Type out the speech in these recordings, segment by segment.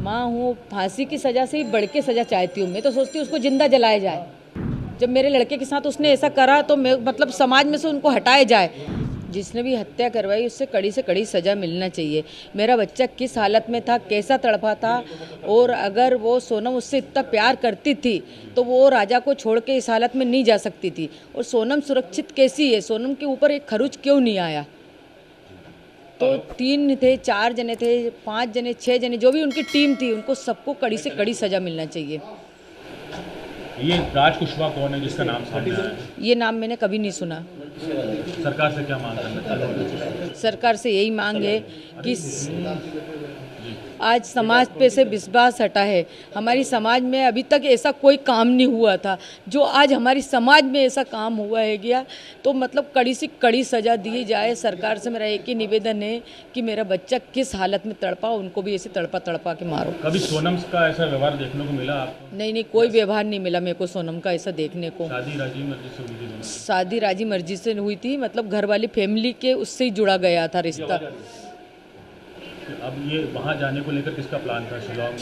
माँ हूँ, फांसी की सज़ा से ही बढ़ के सज़ा चाहती हूँ। मैं तो सोचती हूँ उसको जिंदा जलाया जाए। जब मेरे लड़के के साथ उसने ऐसा करा तो मैं मतलब समाज में से उनको हटाया जाए। जिसने भी हत्या करवाई उससे कड़ी से कड़ी सज़ा मिलना चाहिए। मेरा बच्चा किस हालत में था, कैसा तड़पा था, और अगर वो सोनम उससे इतना प्यार करती थी तो वो राजा को छोड़ के इस हालत में नहीं जा सकती थी। और सोनम सुरक्षित कैसी है, सोनम के ऊपर एक खरोच क्यों नहीं आया? तो 3 थे, 4 जने थे, 5 जने, 6 जने, जो भी उनकी टीम थी, उनको सबको कड़ी से कड़ी सज़ा मिलना चाहिए। ये राज कुशवाहा कौन है जिसका नाम सामने आया है? ये नाम मैंने कभी नहीं सुना। सरकार से क्या मांग करना चाहते हैं? सरकार से यही मांग है कि आज समाज पे से विश्वास हटा है। हमारी समाज में अभी तक ऐसा कोई काम नहीं हुआ था, जो आज हमारी समाज में ऐसा काम हुआ है गया, तो मतलब कड़ी से कड़ी सज़ा दी जाए। सरकार से मेरा एक ही निवेदन है कि मेरा बच्चा किस हालत में तड़पा, उनको भी ऐसे तड़पा तड़पा के मारो। कभी सोनम का ऐसा व्यवहार देखने को मिला आपको? नहीं, कोई व्यवहार नहीं मिला मेरे को सोनम का ऐसा देखने को। शादी राजी मर्जी से हुई थी? शादी राजी मर्जी से हुई थी, मतलब घर वाली फैमिली के उससे ही जुड़ा गया था रिश्ता। अब ये वहाँ जाने को लेकर किसका प्लान था? शिलोंग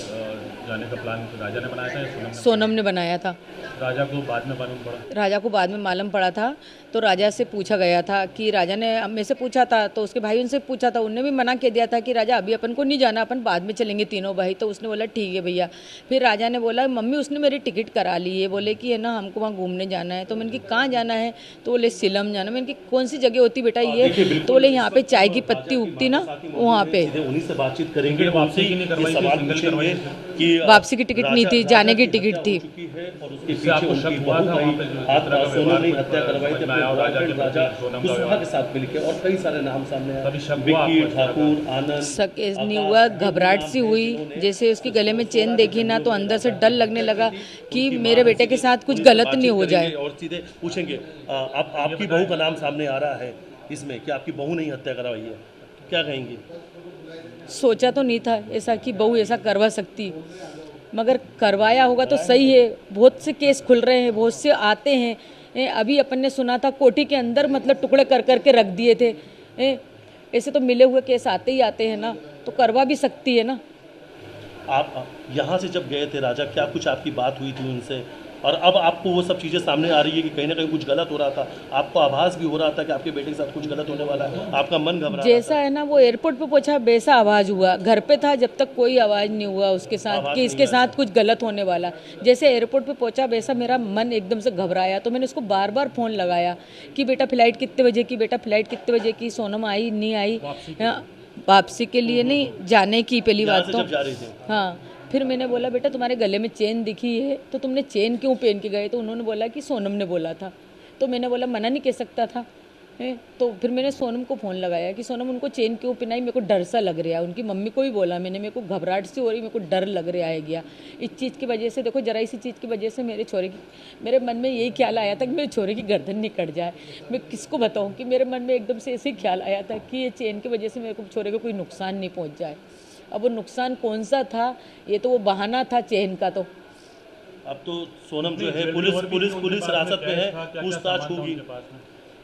जाने का प्लान राजा ने बनाया था या सोनम ने बनाया था। राजा को बाद में मालूम पड़ा? राजा को बाद में मालूम पड़ा था। तो राजा से पूछा गया था कि राजा ने मेरे से पूछा था, तो उसके भाई उनसे पूछा था, उनने भी मना कर दिया था कि राजा अभी अपन को नहीं जाना, अपन बाद में चलेंगे तीनों भाई। तो उसने बोला ठीक है भैया। फिर राजा ने बोला मम्मी उसने मेरी टिकट करा ली है, बोले कि है ना हमको वहाँ घूमने जाना है। तो मैंने कि कहाँ जाना है? तो बोले शिलम जाना। मैंने कि कौन सी जगह होती बेटा ये? तो बोले यहाँ पे चाय की पत्ती उगती ना, वहाँ पे। उन्हीं से बातचीत करेंगे। वापसी की नहीं करवाई, सिंगल करवाई कि वापसी की टिकट नहीं थी, जाने की टिकट थी। और उसके पीछे उनकी बहू का सोनम ने हत्या करवाई थी राजा कुशवाहा के साथ मिलकर, और कई सारे नाम सामने आए, विक्की ठाकुर, आनंद। शक नहीं हुआ, घबराहट सी हुई। जैसे उसके गले में चेन देखी ना तो अंदर से डर लगने लगा कि मेरे बेटे के साथ कुछ गलत नहीं हो जाए। और सीधे पूछेंगे, आपकी बहू का नाम सामने आ रहा है इसमें कि आपकी बहू ने ही हत्या करवाई है, क्या कहेंगे? सोचा तो नहीं था ऐसा कि बहू ऐसा करवा सकती, मगर करवाया होगा तो सही है। बहुत से केस खुल रहे हैं, बहुत से आते हैं। अभी अपन ने सुना था कोठी के अंदर मतलब टुकड़े कर करके रख दिए थे। ऐसे तो मिले हुए केस आते ही आते हैं ना, तो करवा भी सकती है ना। आप यहाँ से जब गए थे राजा, क्या कुछ आपकी बात हुई थी उनसे? और अब आपको वो सब चीज़ें सामने आ रही है कि कहीं ना कहीं कुछ गलत हो रहा था, आपको आभास भी हो रहा था कि आपके बेटे के साथ कुछ गलत होने वाला है, आपका मन घबरा जैसा है ना वो एयरपोर्ट पे पहुंचा वैसा आवाज़ हुआ। घर पे था जब तक कोई आवाज़ नहीं हुआ उसके साथ कि इसके साथ कुछ गलत होने वाला। जैसे एयरपोर्ट पे पहुंचा वैसा मेरा मन एकदम से घबराया। तो मैंने उसको बार बार फ़ोन लगाया कि बेटा फ़्लाइट कितने बजे की, बेटा फ़्लाइट कितने बजे की। सोनम आई नहीं आई? वापसी के लिए नहीं, जाने की पहली बात तो। हाँ, फिर मैंने बोला बेटा तुम्हारे गले में चेन दिखी है तो तुमने चेन क्यों पहन के गए? तो उन्होंने बोला कि सोनम ने बोला था। तो मैंने बोला मना नहीं कह सकता था। तो फिर मैंने सोनम को फ़ोन लगाया कि सोनम उनको चेन क्यों पहनाई, मेरे को डर सा लग रहा है। उनकी मम्मी को भी बोला मैंने, मेरे को घबराहट सी हो रही, मेरे को डर लग रहा है गया इस चीज़ की वजह से। देखो जरा इसी चीज़ की वजह से मेरे मन में यही ख्याल आया था कि मेरे छोरे की गर्दन नहीं कट जाए। मैं किसको बताऊँ कि मेरे मन में एकदम से ऐसे ही ख्याल आया था कि ये चेन की वजह से मेरे को छोरे को कोई नुकसान नहीं पहुँच जाए। अब वो नुकसान कौन सा था? ये तो वो बहाना था चेन का। तो अब तो सोनम जो है पुलिस हिरासत में है, पूछताछ होगी।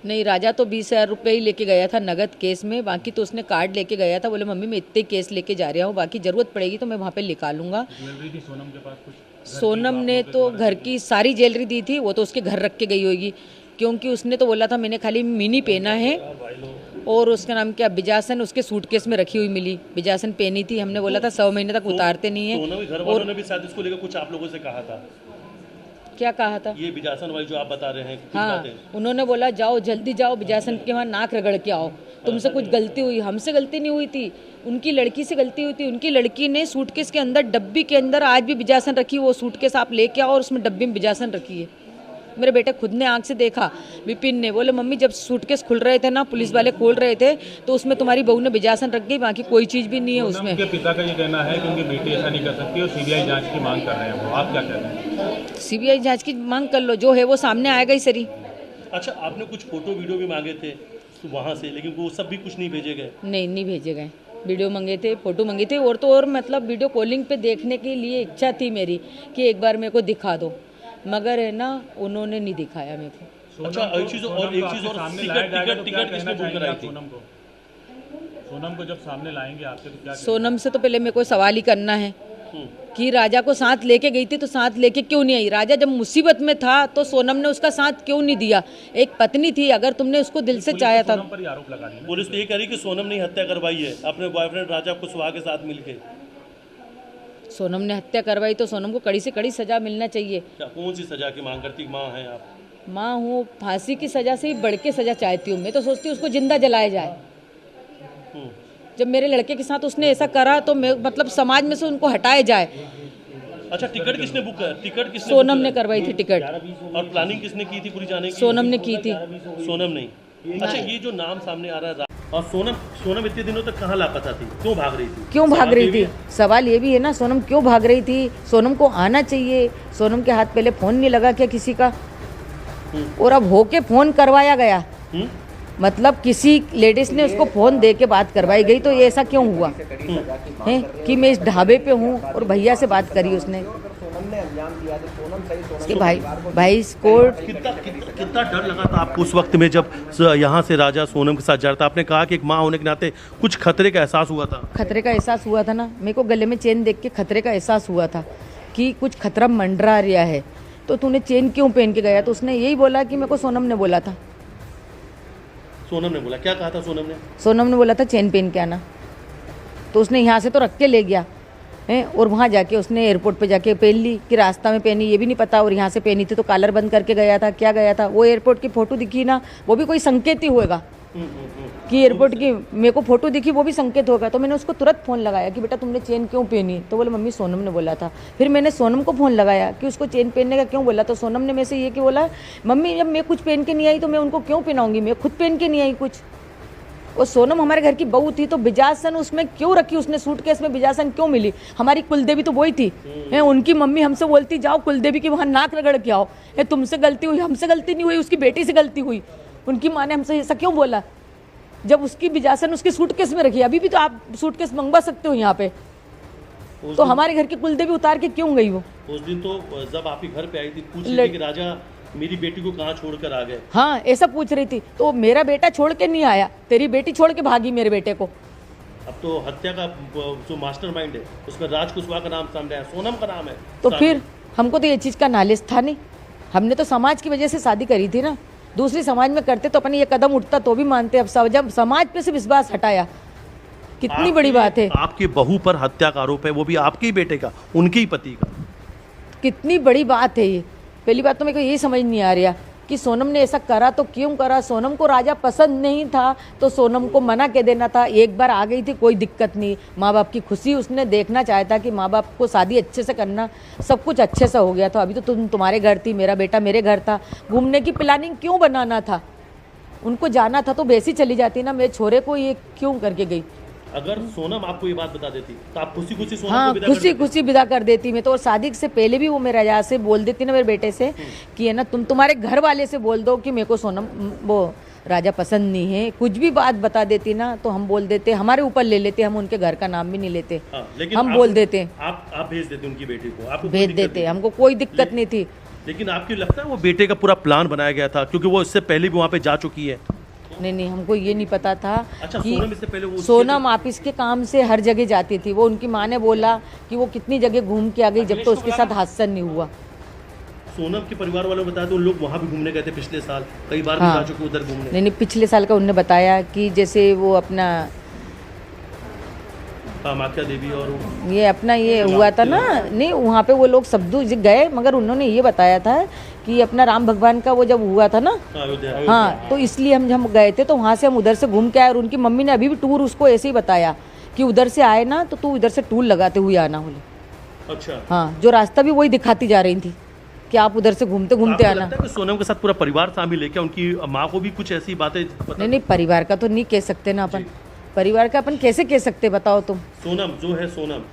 नहीं, राजा तो 20,000 रुपये ही लेके गया था नगद केस में, बाकी तो उसने कार्ड लेके गया था। बोले मम्मी मैं इतने केस लेके जा रहा हूँ, बाकी ज़रूरत पड़ेगी तो मैं वहाँ पे निकालूंगा। सोनम के पास कुछ? सोनम ने तो घर की सारी ज्वेलरी दी थी, वो तो उसके घर रख के गई होगी, क्योंकि उसने तो बोला था मैंने खाली मिनी पहना है। और उसका नाम क्या, बिजासन, उसके सूटकेस में रखी हुई मिली। बिजासन पहनी थी, हमने बोला था 100 महीने तक उतारते नहीं है। घर वालों ने भी शायद इसको लेकर कुछ आप लोगों से कहा था? क्या कहा था? ये बिजासन वाली जो आप बता रहे हैं, हाँ, उन्होंने बोला जाओ जल्दी जाओ बिजासन के वहाँ नाक रगड़ के आओ, तुमसे कुछ गलती हुई। हमसे गलती नहीं हुई थी, उनकी लड़की से गलती हुई थी। उनकी लड़की ने सूटकेस के अंदर, डब्बी के अंदर आज भी बिजासन रखी। वो सूटकेस आप लेके आओ और उसमें डब्बी में बिजासन रखी है। मेरे बेटे खुद ने आंख से देखा। विपिन ने बोले मम्मी जब सूटकेस खुल रहे थे ना, पुलिस वाले खोल रहे थे, तो उसमें तुम्हारी बहू ने बिजासन रख गई, बाकी कोई चीज़ भी नहीं है उसमें। उनके पिता का ये कहना है कि उनकी बेटी ऐसा नहीं कर सकती और सीबीआई जांच की मांग कर रहे हैं वो, आप क्या कहते हैं? सीबीआई जांच की मांग कर लो, जो है वो सामने आएगा ही सरी। अच्छा, आपने कुछ फोटो वीडियो भी मांगे थे वहाँ से, लेकिन वो सब भी कुछ नहीं भेजे गए? नहीं भेजे गए। वीडियो मंगे थे, फोटो मंगी थी, और तो और मतलब वीडियो कॉलिंग पे देखने के लिए इच्छा थी मेरी कि एक बार मेरे को दिखा दो, मगर है ना उन्होंने नहीं दिखाया मेरे को। अच्छा, एक चीज़ और टिकट किसने बुक कराई थी? सोनम को जब सामने लाएंगे आपसे तो क्या? सोनम से तो पहले मेरे को सवाल ही करना है कि राजा को साथ लेके गई थी तो साथ लेके क्यों नहीं आई। राजा जब मुसीबत में था तो सोनम ने उसका साथ क्यों नहीं दिया। एक पत्नी थी, अगर तुमने उसको दिल से चाहा था। सोनम पर ही आरोप लगा रही है। पुलिस तो ये कह रही कि सोनम ने हत्या करवाई है अपने बॉयफ्रेंड राजा कुशवाहा के साथ मिलके। सोनम ने हत्या करवाई तो सोनम को कड़ी से कड़ी सजा मिलना चाहिए। क्या कौन सी सजा की मांग करती, माँ हैं आप? माँ हूँ, फांसी की सजा से ही बढ़ के सजा चाहती हूँ। मैं तो सोचती हूँ उसको जिंदा जलाया जाए। जब मेरे लड़के के साथ उसने ऐसा करा तो मैं मतलब समाज में से उनको हटाया जाए। अच्छा, टिकट किसने बुक कर, टिकट किसने सोनम ने करवाई थी टिकट। और प्लानिंग किसने की थी पूरी जाने की? सोनम ने की थी। सोनम नहीं। अच्छा, ये जो नाम सामने आ रहा है और सोनम इतने दिनों तक कहाँ लापता थी, क्यों भाग रही थी? क्यों भाग रही थी? सवाल ये भी है ना, सोनम क्यों भाग रही थी? सोनम को आना चाहिए। सोनम के हाथ पहले फोन नहीं लगा क्या किसी का? और अब होके फोन करवाया गया। मतलब किसी लेडीज ने उसको फोन दे के बात करवाई गई, तो ये ऐसा क्यों हुआ है कि मैं इस ढाबे पे हूँ और भैया से बात करी उसने कि भाई कोर्ट। कितना डर लगा था आपको उस वक्त में जब यहाँ से राजा सोनम के साथ जा रहा था? आपने कहा कि एक माँ होने के नाते कुछ खतरे का एहसास हुआ था। खतरे का एहसास हुआ था ना, मेरे को गले में चेन देख के खतरे का एहसास हुआ था कि कुछ खतरा मंडरा रहा है। तो तूने चेन क्यों पहन के गया? तो उसने यही बोला कि मेरे को सोनम ने बोला था। सोनम ने बोला? क्या कहा था सोनम ने? सोनम ने बोला था चेन पहन के आना। तो उसने यहाँ से तो रख के ले गया है और वहाँ जाके उसने एयरपोर्ट पे जाके पहन ली कि रास्ता में पहनी ये भी नहीं पता, और यहाँ से पहनी थी तो कॉलर बंद करके गया था। क्या गया था? वो एयरपोर्ट की फ़ोटो दिखी ना, वो भी कोई संकेत ही होगा कि एयरपोर्ट की मेरे को फ़ोटो दिखी, वो भी संकेत होगा। तो मैंने उसको तुरंत फ़ोन लगाया कि बेटा तुमने चेन क्यों पहनी? तो बोला मम्मी सोनम ने बोला था। फिर मैंने सोनम को फ़ोन लगाया कि उसको चेन पहनने का क्यों बोला। तो सोनम ने मेरे से ये कि बोला मम्मी जब मैं कुछ पहन के नहीं आई तो मैं उनको क्यों पहनाऊंगी, मैं खुद पहन के नहीं आई कुछ। और सोनम हमारे घर की बहू थी तो बिजासन उसमें क्यों रखी उसने? सूटकेस में बिजासन क्यों मिली? हमारी कुलदेवी तो वही थी है। उनकी मम्मी हमसे बोलती जाओ कुलदेवी की वहाँ नाक रगड़ के आओ। है तुमसे गलती हुई, हमसे गलती नहीं हुई, उसकी बेटी से गलती हुई। उनकी माँ ने हमसे ऐसा क्यों बोला जब उसकी बिजासन उसके सूटकेस में रखी? अभी भी तो आप सूटकेस मंगवा सकते हो यहाँ पे। तो हमारे घर की कुलदेवी उतार के क्यों गई वो? उस दिन तो जब आप ही घर पे आई थी पूछ रही थी कि राजा मेरी बेटी को कहाँ छोड़कर आ गए। हाँ ऐसा पूछ रही थी। तो मेरा बेटा छोड़ के नहीं आया, तेरी बेटी छोड़ के भागी मेरे बेटे को। अब तो हत्या का जो मास्टरमाइंड है उसमें राज कुशवाहा का नाम सामने है, सोनम का नाम है। तो फिर हमको तो ये चीज़ का नॉलेज था नहीं। हमने तो समाज की वजह से शादी करी थी ना। दूसरी समाज में करते तो अपन ये कदम उठता तो भी मानते। अब जब समाज पे से विश्वास हटाया, कितनी बड़ी बात है। आपकी बहू पर हत्या का आरोप है, वो भी आपके ही बेटे का, उनके ही पति का। कितनी बड़ी बात है ये। पहली बात तो मेरे को यही समझ नहीं आ रहा कि सोनम ने ऐसा करा तो क्यों करा। सोनम को राजा पसंद नहीं था तो सोनम को मना के देना था। एक बार आ गई थी कोई दिक्कत नहीं, माँ बाप की खुशी उसने देखना चाहता कि माँ बाप को शादी अच्छे से करना, सब कुछ अच्छे से हो गया। तो अभी तो तुम्हारे घर थी, मेरा बेटा मेरे घर था। घूमने की प्लानिंग क्यों बनाना था? उनको जाना था तो वैसी चली जाती ना, मेरे छोरे को ये क्यों करके गई? अगर सोनम आपको ये बात बता देती तो आप खुशी खुशी सोनम हाँ को विदा कर खुशी देते? खुशी विदा कर देती मैं तो। और शादी से पहले भी वो मेरे राजा से बोल देती ना, मेरे बेटे से कि है ना तुम्हारे घर वाले से बोल दो कि मेरे को सोनम वो राजा पसंद नहीं है। कुछ भी बात बता देती ना तो हम बोल देते, हमारे ऊपर ले लेते, हम उनके घर का नाम भी नहीं लेते। हाँ, लेकिन हम बोल देते, आप भेज देते उनकी बेटी को, आपको भेज देते, हमको कोई दिक्कत नहीं थी। लेकिन आपको लगता है वो बेटे का पूरा प्लान बनाया गया था, क्योंकि वो इससे पहले भी वहाँ पे जा चुकी है? नहीं हमको ये नहीं पता था। अच्छा, कि सोनम इससे पहले वो सोनम ऑफिस के काम से हर जगह जाती थी। वो उनकी माँ ने बोला कि वो कितनी जगह घूम के आ गई, जब तो उसके साथ हादसा नहीं हुआ। सोनम के परिवार वालों ने बताया तो उन लोग वहाँ भी घूमने गए थे पिछले साल, कई बार हाँ। भी जा चुके उधर घूमने। नहीं पिछले साल का उनने बताया कि जैसे वो अपना कामाख्या देवी और ये अपना ये हुआ था ना, नहीं वहाँ पे वो लोग सब गए, मगर उन्होंने ये बताया था कि अपना राम भगवान का वो जब हुआ था ना, अयोध्या। हाँ तो इसलिए हम गए थे। तो वहाँ से हम उधर से घूम के आए। और उनकी मम्मी ने अभी भी टूर उसको ऐसे ही बताया कि उधर से आए ना तो तू इधर से टूर लगाते हुए आना बोले। अच्छा, हाँ जो रास्ता भी वही दिखाती जा रही थी कि आप उधर से घूमते घूमते आपको आना। लगता है कि सोनम के साथ पूरा परिवार शामिल है क्या? उनकी माँ को भी कुछ ऐसी बातें नहीं परिवार का तो नहीं कह सकते ना अपन। परिवार का अपन कैसे कह सकते बताओ तुम? सोनम जो है, सोनम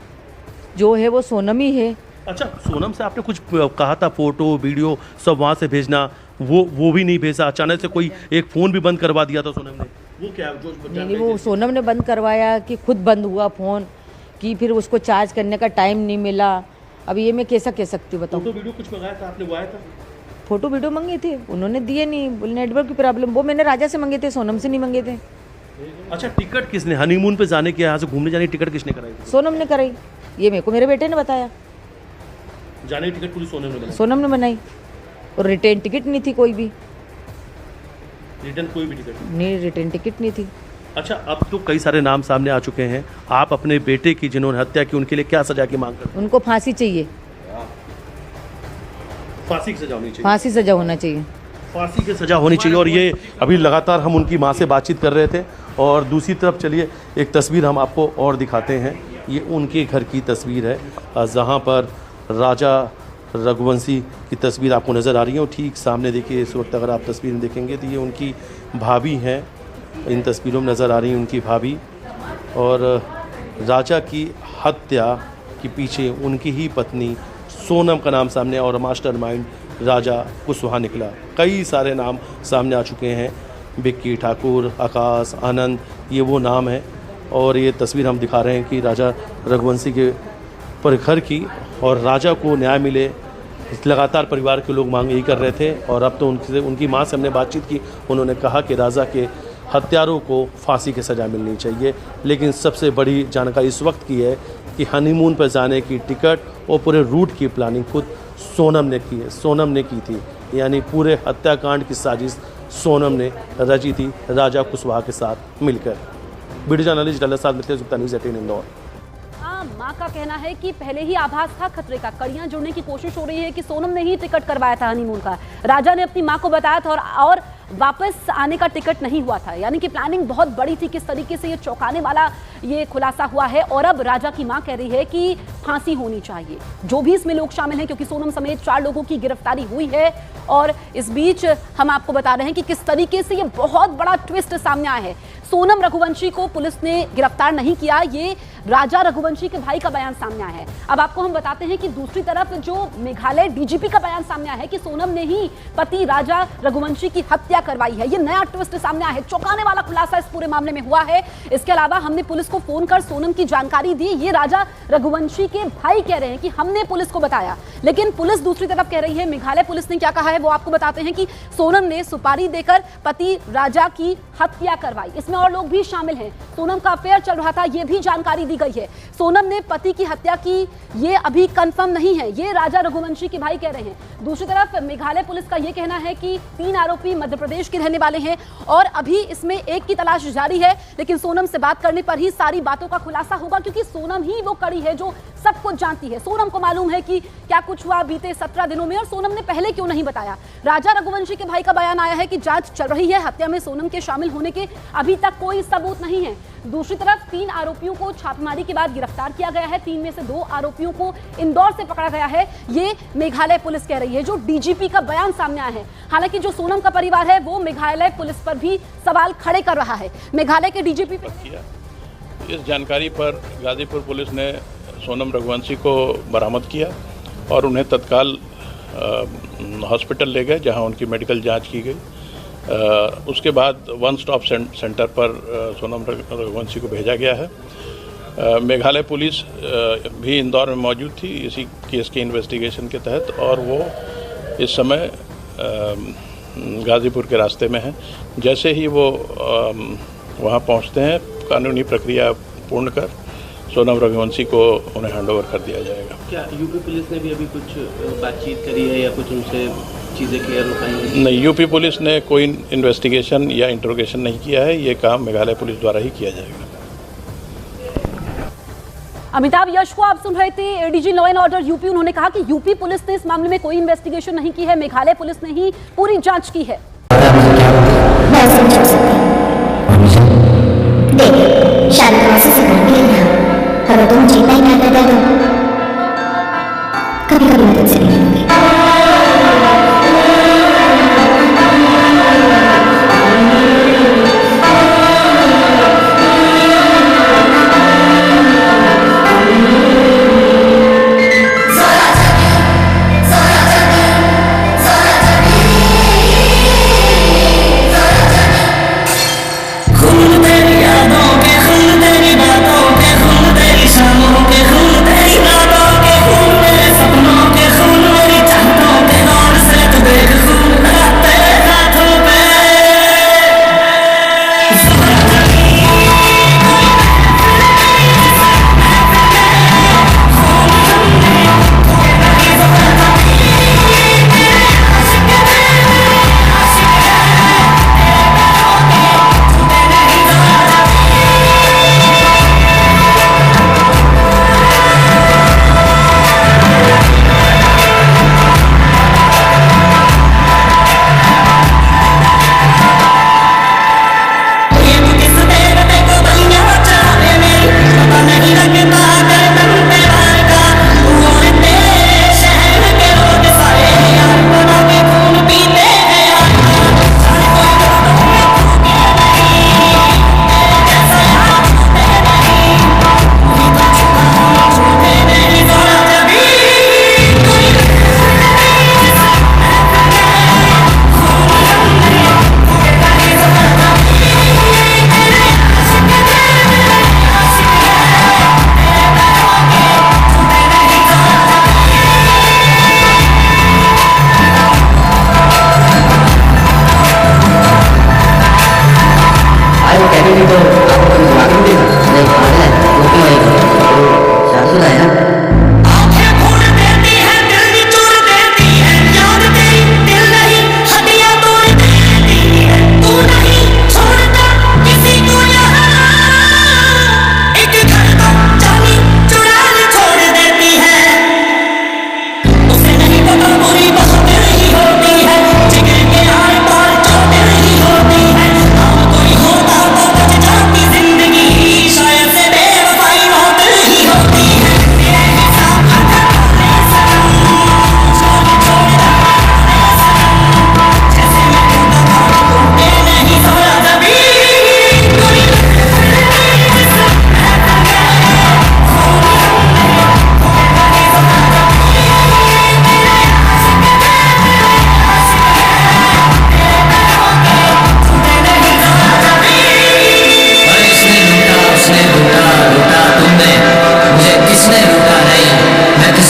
जो है वो सोनम ही है। अच्छा, सोनम से आपने कुछ कहा था फोटो वीडियो सब वहाँ से भेजना, वो भी नहीं भेजा। अचानक से कोई एक फ़ोन भी बंद करवा दिया था सोनम ने, वो क्या जो नहीं वो सोनम ने बंद करवाया कि खुद बंद हुआ फ़ोन, कि फिर उसको चार्ज करने का टाइम नहीं मिला। अब ये मैं कैसा कह सकती हूँ बताओ? फोटो वीडियो कुछ मंगाया था आपने, वो आया था? फोटो वीडियो मंगे थे, उन्होंने दिए नहीं, बोले नेटवर्क की प्रॉब्लम। वो मैंने राजा से मंगे थे, सोनम से नहीं मंगे थे। अच्छा, टिकट किसने, हनीमून पे जाने के, यहाँ से घूमने जाने की टिकट किसने कराई थी? सोनम ने कराई। ये मेरे को मेरे बेटे ने बताया। जाने की टिकट पूरी सोनम ने बनाई? सोनम ने बनाई, और रिटर्न टिकट नहीं थी, कोई भी रिटर्न कोई भी टिकट नहीं, रिटर्न टिकट नहीं थी। अच्छा, अब तो कई सारे नाम सामने आ चुके हैं। आप अपने बेटे की जिन्होंने हत्या की उनके लिए क्या सजा की मांग करते उनको फांसी चाहिए, हैं? फांसी की सजा होनी चाहिए। फांसी सजा होना चाहिए। फांसी की सजा होनी चाहिए। और ये अभी लगातार हम उनकी मां से बातचीत कर रहे थे। और दूसरी तरफ चलिए एक तस्वीर हम आपको और दिखाते हैं। ये उनके घर की तस्वीर है जहां पर राजा रघुवंशी की तस्वीर आपको नज़र आ रही है। और ठीक सामने देखिए, इस वक्त अगर आप तस्वीर में देखेंगे तो ये उनकी भाभी हैं। इन तस्वीरों में नज़र आ रही है उनकी भाभी। और राजा की हत्या के पीछे उनकी ही पत्नी सोनम का नाम सामने, और मास्टरमाइंड राजा कुशवाहा निकला। कई सारे नाम सामने आ चुके हैं, विक्की ठाकुर, आकाश, आनंद, ये वो नाम है। और ये तस्वीर हम दिखा रहे हैं कि राजा रघुवंशी के पर घर की, और राजा को न्याय मिले, लगातार परिवार के लोग मांग यही कर रहे थे। और अब तो उनकी मां से हमने बातचीत की, उन्होंने कहा कि राजा के हत्यारों को फांसी की सज़ा मिलनी चाहिए। लेकिन सबसे बड़ी जानकारी इस वक्त की है कि हनीमून पर जाने की टिकट और पूरे रूट की प्लानिंग खुद सोनम ने की है, सोनम ने की थी। यानी पूरे हत्याकांड की साजिश सोनम ने रची थी राजा कुशवाहा के साथ मिलकर। वीडियो जर्नलिस्ट डल्ला साहब मिलते गुप्ता, न्यूज़ 18 इंदौर। मां का कहना है कि पहले ही आभास था खतरे का, कड़ियां जोड़ने की कोशिश हो रही है कि सोनम ने ही टिकट करवाया था हनीमून का। राजा ने अपनी मां को बताया था और वापस आने का टिकट नहीं हुआ था। यानी कि प्लानिंग बहुत बड़ी थी। किस तरीके से ये चौंकाने वाला ये खुलासा हुआ है। और अब राजा की मां कह रही है कि फांसी होनी चाहिए, जो भी इसमें लोग शामिल हैं, क्योंकि सोनम समेत 4 लोगों की गिरफ्तारी हुई है। और इस बीच हम आपको बता रहे हैं कि किस तरीके से ये बहुत बड़ा ट्विस्ट सामने आया है। सोनम रघुवंशी को पुलिस ने गिरफ्तार नहीं किया, ये राजा रघुवंशी के भाई का बयान सामने आया है। अब आपको हम बताते हैं कि दूसरी तरफ जो मेघालय डीजीपी का बयान सामने आया है कि सोनम ने ही पति राजा रघुवंशी की हत्या करवाई है। ये नया ट्विस्ट सामने आया है, चौंकाने वाला खुलासा इस पूरे मामले में हुआ है। इसके अलावा हमने पुलिस को फोन कर सोनम की जानकारी दी। ये राजा रघुवंशी के भाई कह रहे हैं कि हमने पुलिस को बताया, लेकिन पुलिस दूसरी तरफ कह रही है। मेघालय पुलिस ने क्या कहा है वो आपको बताते हैं कि सोनम ने सुपारी देकर पति राजा की हत्या करवाई। इसमें और लोग भी शामिल हैं। सोनम का अफेयर चल रहा था, ये भी जानकारी दी गई है। सोनम ने पति की हत्या की, ये अभी कंफर्म नहीं है, ये राजा रघुवंशी के भाई कह रहे हैं। दूसरी तरफ मेघालय पुलिस का ये कहना है कि 3 आरोपी मध्य प्रदेश के रहने वाले हैं और अभी इसमें एक की तलाश जारी है। लेकिन सोनम से बात करने पर ही सारी बातों का खुलासा होगा, क्योंकि सोनम ही वो कड़ी है जो सब कुछ जानती है। सोनम को मालूम है कि क्या कुछ हुआ बीते 17 दिनों में, और सोनम ने पहले क्यों नहीं बताया। राजा रघुवंशी के भाई का बयान आया है कि जांच चल रही है, हत्या में सोनम के शामिल होने के अभी तक कोई सबूत नहीं है। दूसरी तरफ 3 आरोपियों को छापेमारी के बाद गिरफ्तार किया गया है। 3 में से 2 आरोपियों को इंदौर से पकड़ा गया है, ये मेघालय पुलिस कह रही है, जो डीजीपी का बयान सामने आया है। हालांकि जो सोनम का परिवार है वो मेघालय पुलिस पर भी सवाल खड़े कर रहा है। मेघालय के डीजीपी इस जानकारी पर गाजीपुर पुलिस ने सोनम रघुवंशी को बरामद किया और उन्हें तत्काल हॉस्पिटल ले गए, जहां उनकी मेडिकल जांच की गई। उसके बाद वन स्टॉप सेंटर पर सोनम रघुवंशी को भेजा गया है। मेघालय पुलिस भी इंदौर में मौजूद थी इसी केस के इन्वेस्टिगेशन के तहत, और वो इस समय गाजीपुर के रास्ते में है। जैसे ही वो वहाँ पहुँचते हैं, कानूनी प्रक्रिया पूर्ण कर सोनम रघुवंशी को उन्हें हैंडओवर कर दिया जाएगा। क्या यूपी पुलिस ने भी अभी कुछ बातचीत करी है या कुछ उनसे चीज़ें क्लियर हो पाई हैं? नहीं, यूपी पुलिस ने कोई इन्वेस्टिगेशन या इंट्रोगेशन नहीं किया है। ये काम मेघालय पुलिस द्वारा ही किया जाएगा। अमिताभ यश को आप सुन रहे थे, ADG law and order UP. उन्होंने कहा कि यूपी पुलिस ने इस मामले में कोई इन्वेस्टिगेशन नहीं की है, मेघालय पुलिस ने ही पूरी जांच की है। अगर तुम जीतना ही ना करते तो कभी कभी मदद से नहीं होगी। खून तेरी यादों के, खून तेरी बातों के, खून तेरी शामों के, खून तेरी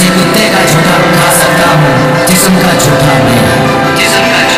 किसी कुत्ते का झूठा खा सकता हूँ जिस्म का झूठा नहीं।